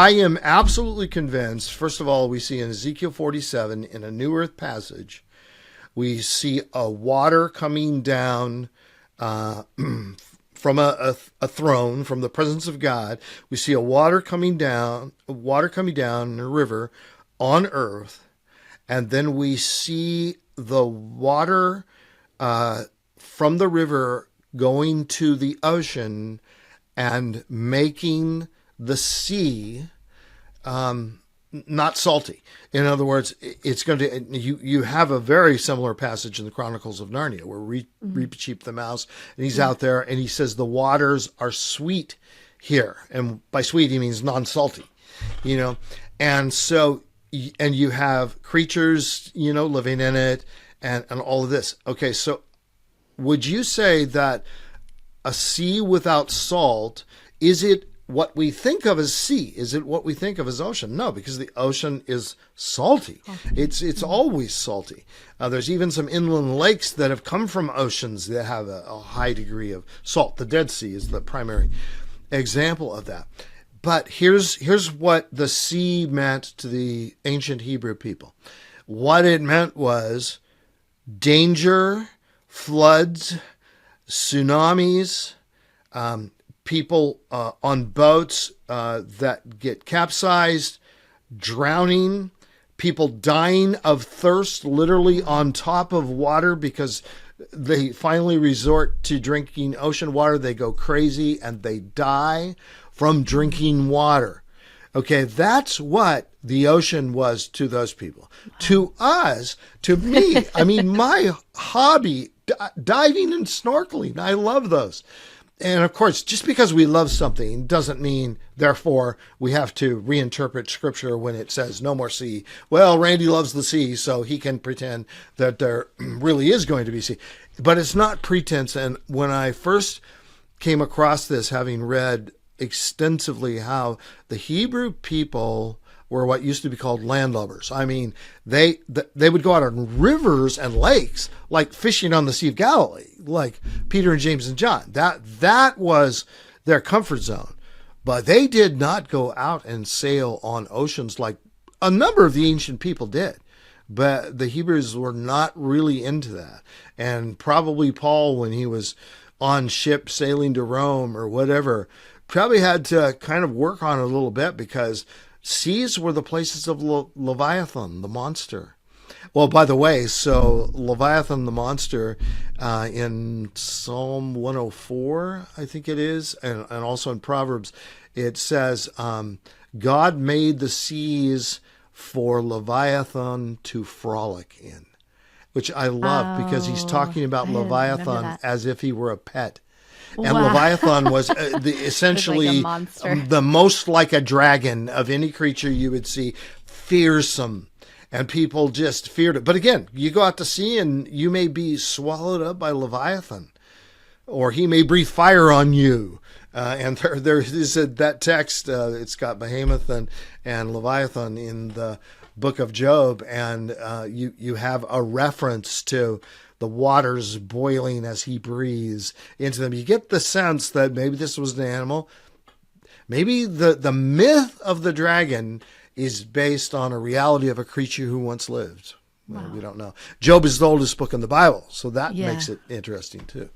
I am absolutely convinced. First of all, we see in Ezekiel 47 in a New Earth passage, we see a water coming down from a throne, from the presence of God. We see a water coming down in a river on earth, and then we see the water from the river going to the ocean and making the sea not salty. In other words, it's going to, you have a very similar passage in the Chronicles of Narnia where Reepicheep the mouse, and he's out there and he says the waters are sweet here. And by sweet, he means non-salty, and so, and you have creatures, living in it and all of this. Okay. So would you say that a sea without salt, is it what we think of as sea? Is it what we think of as ocean? No, because the ocean is salty. It's always salty. There's even some inland lakes that have come from oceans that have a high degree of salt. The Dead Sea is the primary example of that. But here's what the sea meant to the ancient Hebrew people. What it meant was danger, floods, tsunamis, people on boats that get capsized, drowning, people dying of thirst literally on top of water because they finally resort to drinking ocean water. They go crazy and they die from drinking water. Okay, that's what the ocean was to those people. To us, to me, I mean, my hobby, diving and snorkeling, I love those. And of course, just because we love something doesn't mean, therefore, we have to reinterpret scripture when it says no more sea. Well, Randy loves the sea, so he can pretend that there really is going to be sea. But it's not pretense. And when I first came across this, having read extensively how the Hebrew people were what used to be called landlubbers. I mean, they would go out on rivers and lakes like fishing on the Sea of Galilee, like Peter and James and John. That was their comfort zone. But they did not go out and sail on oceans like a number of the ancient people did. But the Hebrews were not really into that. And probably Paul, when he was on ship sailing to Rome or whatever, probably had to kind of work on it a little bit because seas were the places of Leviathan, the monster. Well, by the way, so Leviathan, the monster, in Psalm 104, I think it is, and also in Proverbs, it says, God made the seas for Leviathan to frolic in, which I love because he's talking about Leviathan as if he were a pet. And wow. Leviathan was essentially like the most like a dragon of any creature you would see, fearsome. And people just feared it. But again, you go out to sea and you may be swallowed up by Leviathan, or he may breathe fire on you. And there is that text, it's got Behemoth and Leviathan in the book of Job. And you have a reference to the waters boiling as he breathes into them. You get the sense that maybe this was an animal. Maybe the myth of the dragon is based on a reality of a creature who once lived. Wow. We don't know. Job is the oldest book in the Bible, so that makes it interesting too.